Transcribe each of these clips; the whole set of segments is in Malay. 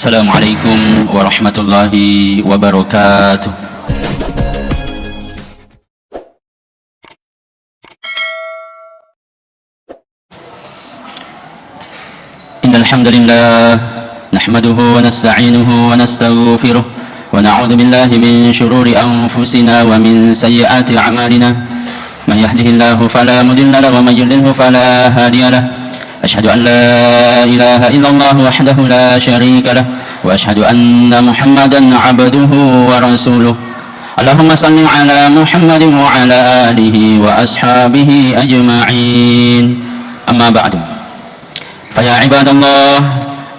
Assalamualaikum warahmatullahi wabarakatuh. Innal hamdalillah nahmaduhu wa nasta'inuhu wa nastaghfiruh wa na'udzu billahi min shururi anfusina wa min sayyiati a'malina. Man yahdihillahu fala mudilla lahu wa man yudlilhu fala hadiya lahu. Asyhadu an la ilaha illallah wahdahu la syarika lah wa asyhadu anna Muhammadan 'abduhu wa rasuluh. Allahumma shalli ala Muhammadin wa ala alihi wa ashabihi ajma'in. Amma ba'du. Fa ya ibadallah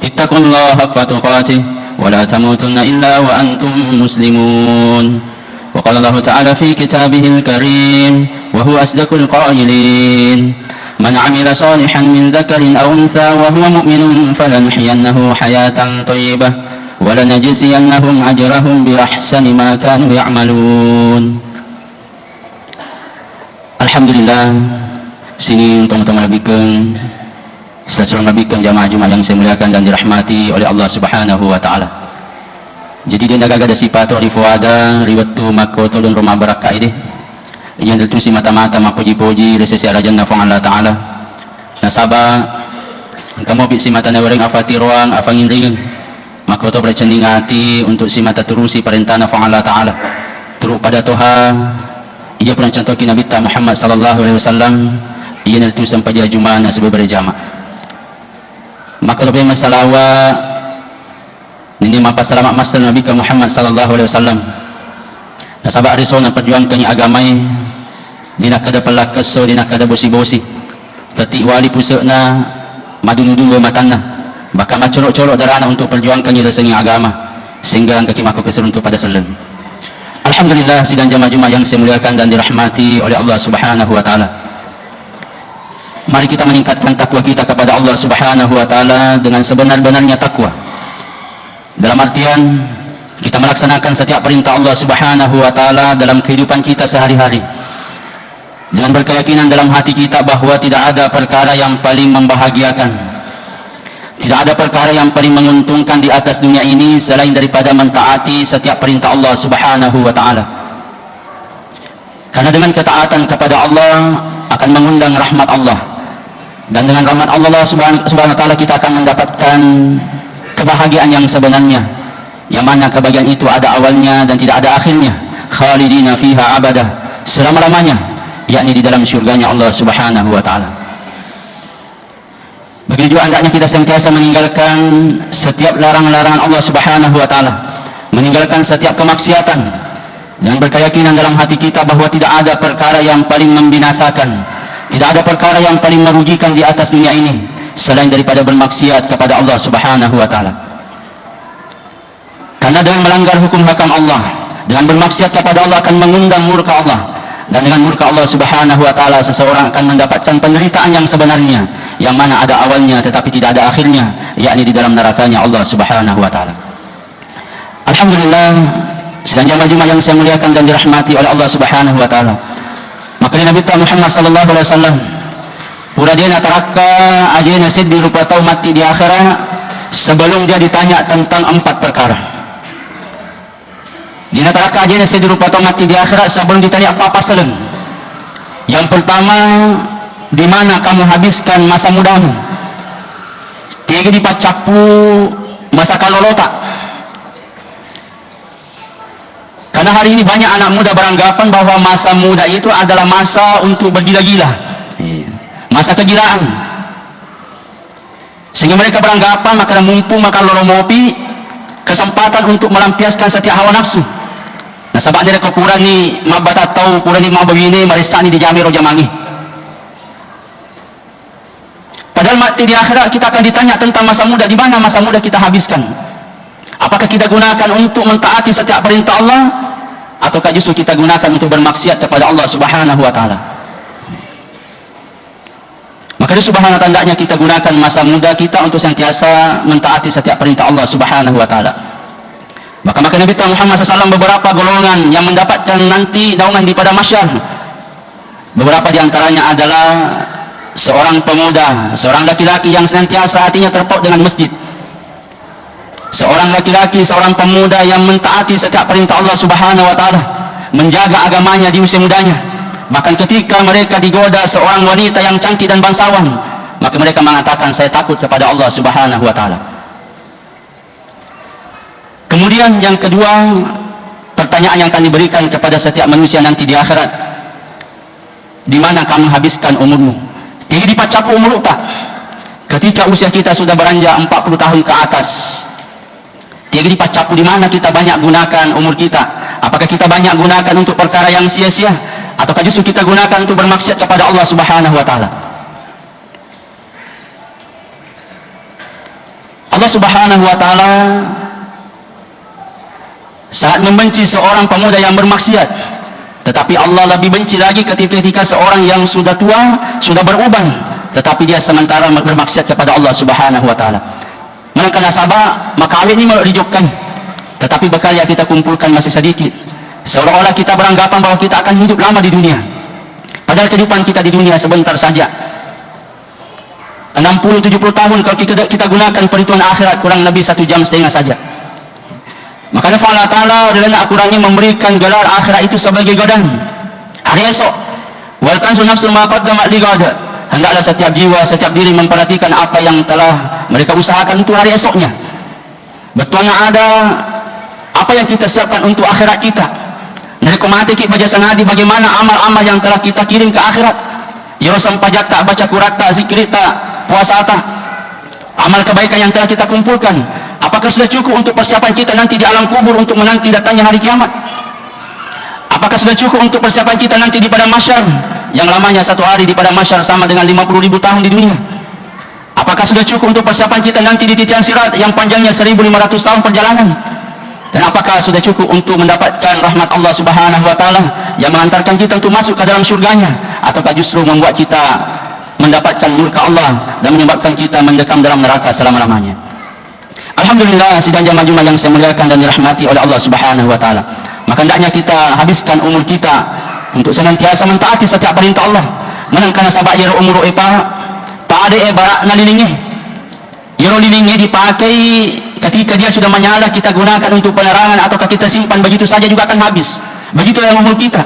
ittaqullaha haqqa tuqatih wa la tamutunna illa wa antum muslimun. Wa qala Allah ta'ala fi kitabihil karim wa huwa asdaqul qailin. Man 'amila salihan min dzakarin aw untha wa huwa mu'minun falanuhyiyannahu hayatan thayyibah wa lanajziyannahum ajrahum bi ahsani ma kanu ya'malun. Alhamdulillah, sini tong-tong nabikeun sasalun nabikeun jamaah Jumat yang saya muliakan dan dirahmati oleh Allah Subhanahu wa taala. Jadi dia nagaga ada sifat rifuada riwatu makoto dan rumah barakah ini yang tentu si mata-mata mapuji-puji resesi arajan nafang Allah Ta'ala nasaba kamu bik si mata nawaring afati ruang afangin ringin maka itu bercending hati untuk si mata terusi perintah nafang Allah Ta'ala terus pada Tuhan ia pernah contohkan Nabi Muhammad sallallahu alaihi wasallam ia tentu sampai dia Jumat sebab berjamaah maka lebih masalah ini mapa selamat masal Nabi Muhammad sallallahu alaihi wasallam nasaba arisona perjuangkan agamai dina kada pelakaso dina kada bosi-bosi tati wali pusakna madung-dung matanna bakal macolok-colok darana untuk perjuangkan ila sengi agama sehingga kaki maku keseruntuk pada selen. Alhamdulillah sidang jamaah Jumat yang saya muliakan dan dirahmati oleh Allah Subhanahu wa taala. Mari kita meningkatkan takwa kita kepada Allah Subhanahu wa taala dengan sebenar-benarnya takwa. Dalam artian kita melaksanakan setiap perintah Allah Subhanahu wa taala dalam kehidupan kita sehari-hari dengan berkeyakinan dalam hati kita bahwa tidak ada perkara yang paling membahagiakan, tidak ada perkara yang paling menguntungkan di atas dunia ini selain daripada mentaati setiap perintah Allah Subhanahu wa taala. Karena dengan ketaatan kepada Allah akan mengundang rahmat Allah, dan dengan rahmat Allah Subhanahu wa taala kita akan mendapatkan kebahagiaan yang sebenarnya, yang mana kebahagiaan itu ada awalnya dan tidak ada akhirnya, khalidina fiha abadah, selama-lamanya, yakni di dalam syurganya Allah Subhanahu wa taala. Begitu juga hendaknya kita senantiasa meninggalkan setiap larangan-larangan Allah Subhanahu wa taala, meninggalkan setiap kemaksiatan dan berkeyakinan dalam hati kita bahwa tidak ada perkara yang paling membinasakan, tidak ada perkara yang paling merugikan di atas dunia ini selain daripada bermaksiat kepada Allah Subhanahu wa taala. Karena dengan melanggar hukum hakam Allah, dengan bermaksiat kepada Allah akan mengundang murka Allah, dan dengan murka Allah Subhanahu wa taala seseorang akan mendapatkan penderitaan yang sebenarnya, yang mana ada awalnya tetapi tidak ada akhirnya, yakni di dalam nerakanya Allah Subhanahu wa taala. Alhamdulillah, sedang jamaah Jumat yang saya muliakan dan dirahmati oleh Allah Subhanahu wa taala. Maka Nabi Muhammad sallallahu alaihi wasallam pura dia nataraka ajena sid di rupa tau mati di akhirat sebelum dia ditanya tentang 4 perkara. Di neraka aja nasi dirupa mati di akhirat sebelum ditanya apa-apa selen. Yang pertama, di mana kamu habiskan masa mudamu? Tiga dipacapu masa kalolota. Karena hari ini banyak anak muda beranggapan bahwa masa muda itu adalah masa untuk bergila-gila, masa kegilaan. Sehingga mereka beranggapan maka mumpung makan loromopi kesempatan untuk melampiaskan setiap hawa nafsu. Nah sebab dia kekurangi mabata tahu kurangi mau begini marisa ni dijamir o jamangi. Padahal mati di akhirat kita akan ditanya tentang masa muda, di mana masa muda kita habiskan? Apakah kita gunakan untuk mentaati setiap perintah Allah ataukah justru kita gunakan untuk bermaksiat kepada Allah Subhanahu wa taala? Maka itu subhanallah tandanya kita gunakan masa muda kita untuk sentiasa mentaati setiap perintah Allah Subhanahu wa taala. Maka Nabi Muhammad SAW beberapa golongan yang mendapatkan nanti naungan di pada masyar. Beberapa di antaranya adalah seorang pemuda, seorang laki-laki yang senantiasa hatinya terpaut dengan masjid. seorang laki-laki, seorang pemuda yang mentaati setiap perintah Allah Subhanahu wa taala, menjaga agamanya di usia mudanya. Bahkan ketika mereka digoda seorang wanita yang cantik dan bangsawan, maka mereka mengatakan, saya takut kepada Allah Subhanahu wa taala. Kemudian yang kedua, pertanyaan yang akan diberikan kepada setiap manusia nanti di akhirat, di mana kamu habiskan umurmu? Tinggi dipacapu umur tak? Ketika usia kita sudah beranjak 40 tahun ke atas, tinggi dipacapu di mana kita banyak gunakan umur kita? Apakah kita banyak gunakan untuk perkara yang sia-sia, ataukah justru kita gunakan untuk bermaksiat kepada Allah Subhanahu wa taala? Allah Subhanahu wa taala sangat membenci seorang pemuda yang bermaksiat, tetapi Allah lebih benci lagi ketika seorang yang sudah tua, sudah beruban, tetapi dia sementara bermaksiat kepada Allah Subhanahu wa taala. Manakala nasabah, maka awet ini mau dijokkan, tetapi bekal yang kita kumpulkan masih sedikit, seolah-olah kita beranggapan bahwa kita akan hidup lama di dunia, padahal kehidupan kita di dunia sebentar saja. 60-70 tahun kalau kita gunakan perhitungan akhirat kurang lebih 1,5 jam saja. Makanya Allah Ta'ala adalah akurannya memberikan gelar akhirat itu sebagai godaan hari esok. Wal tansu nafsul ma qaddamat ligad. Hendaklah setiap jiwa, setiap diri memperhatikan apa yang telah mereka usahakan untuk hari esoknya. Betulnya ada apa yang kita siapkan untuk akhirat kita. Mereka mati kita baca sanadi bagaimana amal-amal yang telah kita kirim ke akhirat. Ya rosam pajak tak, baca kurat tak, zikir tak, puasa tak, amal kebaikan yang telah kita kumpulkan, apakah sudah cukup untuk persiapan kita nanti di alam kubur untuk menanti datangnya hari kiamat? Apakah sudah cukup untuk persiapan kita nanti di padang mahsyar, yang lamanya satu hari di padang mahsyar sama dengan 50.000 tahun di dunia? Apakah sudah cukup untuk persiapan kita nanti di titian sirat yang panjangnya 1.500 tahun perjalanan? Dan apakah sudah cukup untuk mendapatkan rahmat Allah Subhanahu wa taala yang mengantarkan kita untuk masuk ke dalam surganya, ataukah justru membuat kita mendapatkan murka Allah dan menyebabkan kita mendekam dalam neraka selama-lamanya? Alhamdulillah, sidang jamaah Jumat yang saya muliakan dan dirahmati oleh Allah Subhanahu wa taala. Maka hendaknya kita habiskan umur kita untuk senantiasa mentaati setiap perintah Allah. Menangkan sabak ya umur epa tak ada barak nalilingi. Ya lilingi dipakai ketika dia sudah menyala, kita gunakan untuk penerangan ataukah kita simpan begitu saja juga akan habis. Begitu yang umur kita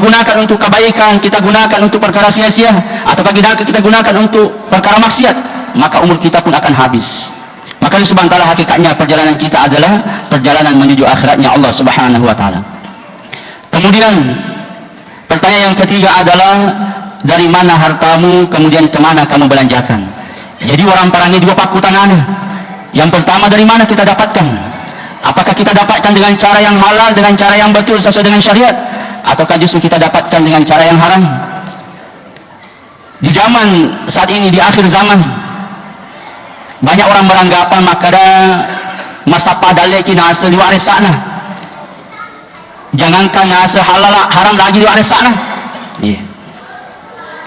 gunakan untuk kebaikan, kita gunakan untuk perkara sia-sia, ataukah kita gunakan untuk perkara maksiat, maka umur kita pun akan habis. Maka sebentar hakikatnya perjalanan kita adalah perjalanan menuju akhiratnya Allah Subhanahu wa taala. Kemudian pertanyaan yang ketiga adalah, dari mana hartamu, kemudian kemana kamu belanjakan? Jadi orang parani dua pakutan ana. Yang pertama, dari mana kita dapatkan? Apakah kita dapatkan dengan cara yang halal, dengan cara yang betul sesuai dengan syariat, ataukah justru kita dapatkan dengan cara yang haram? Di zaman saat ini, di akhir zaman, banyak orang beranggapan makada masa padale kina asal diwaris sana. Jangankan asal halal, haram lagi diwaris sana. Yeah.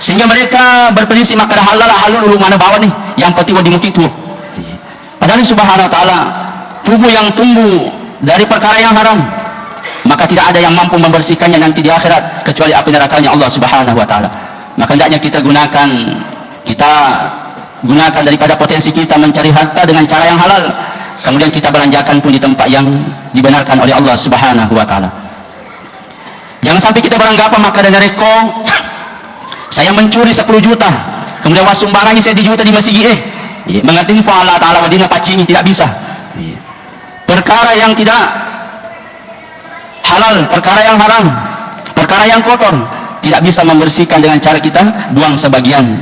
Sehingga mereka berprinsip makada halal halul mana bawah nih, yang penting di muka itu. Padahal Subhanahu wa taala, tubuh yang tumbuh dari perkara yang haram, maka tidak ada yang mampu membersihkannya nanti di akhirat kecuali api nerakanya Allah Subhanahu wa taala. Maka hendaknya kita gunakan daripada potensi kita mencari harta dengan cara yang halal, kemudian kita belanjakan pun di tempat yang dibenarkan oleh Allah Subhanahu wa taala. Jangan sampai kita beranggapan maka ada reko saya mencuri 10 juta, kemudian wasumbarannya saya di juta di masjid mengerti Allah Ta'ala wadina pacini, tidak bisa. Perkara yang tidak halal, perkara yang haram, perkara yang kotor, tidak bisa membersihkan dengan cara kita buang sebagian,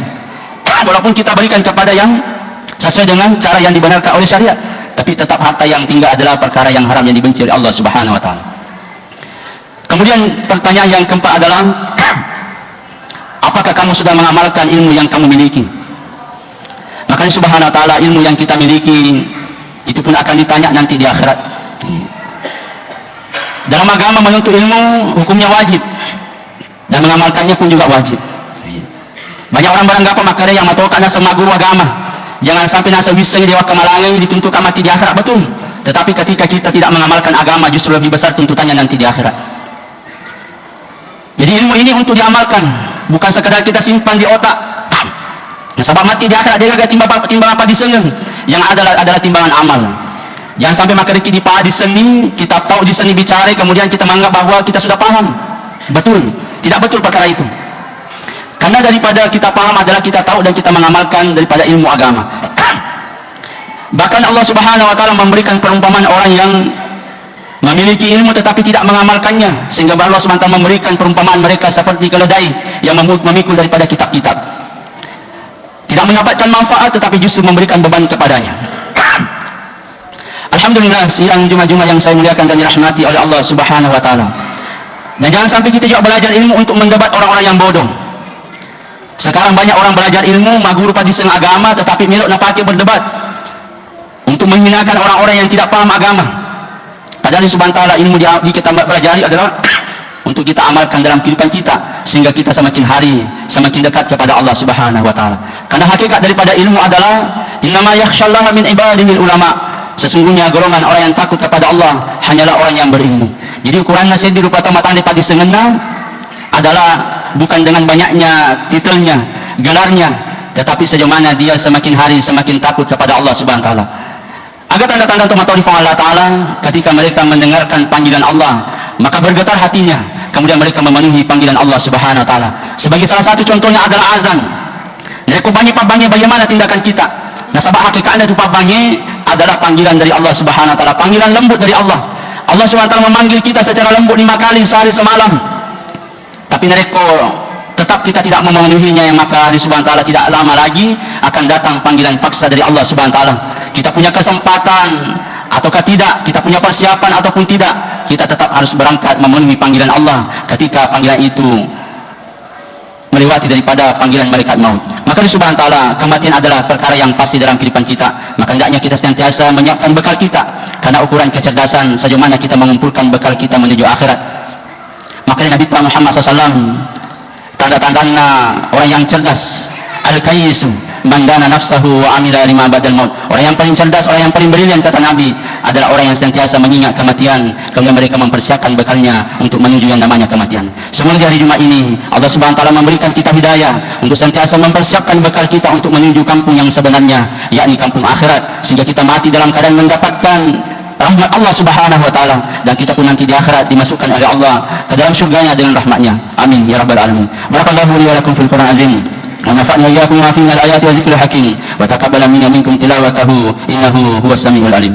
walaupun kita berikan kepada yang sesuai dengan cara yang dibenarkan oleh syariat, tapi tetap harta yang tinggal adalah perkara yang haram yang dibenci oleh Allah Subhanahu wa taala. Kemudian pertanyaan yang keempat adalah, apakah kamu sudah mengamalkan ilmu yang kamu miliki? Makanya Subhanahu wa ta'ala, ilmu yang kita miliki itu pun akan ditanya nanti di akhirat. Dalam agama menuntut ilmu hukumnya wajib, dan mengamalkannya pun juga wajib. Banyak orang beranggapan makanya yang matokan sama guru agama, jangan sampai nasa bisa dewa kemalangan dituntut mati di akhirat. Betul, tetapi ketika kita tidak mengamalkan agama, justru lebih besar tuntutannya nanti di akhirat. Jadi ilmu ini untuk diamalkan, bukan sekedar kita simpan di otak. Nah, sebab mati di akhirat dia agak timbang apa di sengeng, yang adalah timbangan amal. Jangan sampai maka kita di seni, kita tahu di seni bicara, kemudian kita menganggap bahwa kita sudah paham. Betul, tidak betul perkara itu. Karena daripada kita paham adalah kita tahu dan kita mengamalkan daripada ilmu agama. Bahkan Allah Subhanahu wa taala memberikan perumpamaan orang yang memiliki ilmu tetapi tidak mengamalkannya, sehingga Allah Subhanahu wa taala memberikan perumpamaan mereka seperti keledai yang memikul daripada kitab-kitab. Tidak mendapatkan manfaat tetapi justru memberikan beban kepadanya. Alhamdulillah, sidang Jumat-Jumat yang saya muliakan dan dirahmati oleh Allah Subhanahu wa taala. Dan jangan sampai kita juga belajar ilmu untuk mendebat orang-orang yang bodoh. Sekarang banyak orang belajar ilmu, maguru pada setengah agama, tetapi melok nak pakai berdebat untuk menghinakan orang-orang yang tidak paham agama. Padahal Subhanahu wa taala ilmu di kita pelajari adalah untuk kita amalkan dalam kehidupan kita, sehingga kita semakin hari semakin dekat kepada Allah Subhanahu wa taala. Karena hakikat daripada ilmu adalah innama yakhsyallaha min ibadihi ulama. Sesungguhnya golongan orang yang takut kepada Allah hanyalah orang yang berilmu. Jadi ukuran nasihat di rupa tamatan di pagi sengena adalah bukan dengan banyaknya titelnya, gelarnya, tetapi sejauh mana dia semakin hari semakin takut kepada Allah Subhanahu wa taala. Agar tanda-tanda untuk mengetahui Allah Taala ketika mereka mendengarkan panggilan Allah, maka bergetar hatinya, kemudian mereka memenuhi panggilan Allah Subhanahu wa taala. Sebagai salah satu contohnya adalah azan. Mereka banyak bagaimana tindakan kita. Nah, sebab hakikatnya itu banyak adalah panggilan dari Allah Subhanahu wa taala, panggilan lembut dari Allah. Allah Subhanahu wa taala memanggil kita secara lembut 5 kali sehari semalam. Tapi mereka tetap kita tidak memenuhinya, yang maka Allah Subhanahu wa taala tidak lama lagi akan datang panggilan paksa dari Allah Subhanahu wa taala. Kita punya kesempatan ataukah tidak, kita punya persiapan ataupun tidak, kita tetap harus berangkat memenuhi panggilan Allah ketika panggilan itu melewati daripada panggilan malaikat maut. Maka Allah Subhanahu wa taala, kematian adalah perkara yang pasti dalam kehidupan kita. Maka hendaknya kita senantiasa menyiapkan bekal kita, karena ukuran kecerdasan sejauh mana kita mengumpulkan bekal kita menuju akhirat. Maka Nabi Muhammad SAW, tanda-tandanya orang yang cerdas, al-kayyisu man dana nafsahu wa amila lima badal maut. Orang yang paling cerdas, orang yang paling brilian, kata Nabi, adalah orang yang senantiasa mengingat kematian, kemudian mereka mempersiapkan bekalnya untuk menuju yang namanya kematian. Semoga hari Jumat ini Allah Subhanahu wa taala memberikan kita hidayah untuk senantiasa mempersiapkan bekal kita untuk menuju kampung yang sebenarnya, yakni kampung akhirat, sehingga kita mati dalam keadaan mendapatkan rahmat Allah Subhanahu wa taala, dan kita pun nanti di akhirat dimasukkan oleh Allah ke dalam surganya dengan rahmatnya. Amin ya rabbal alamin. Barakallahu li wa lakum fil Qur'an azim. ونفعني وإياكم بما فيه من الآيات والذكر الحكيم وتقبل منا منكم تلاوته إنه هو السميع العليم.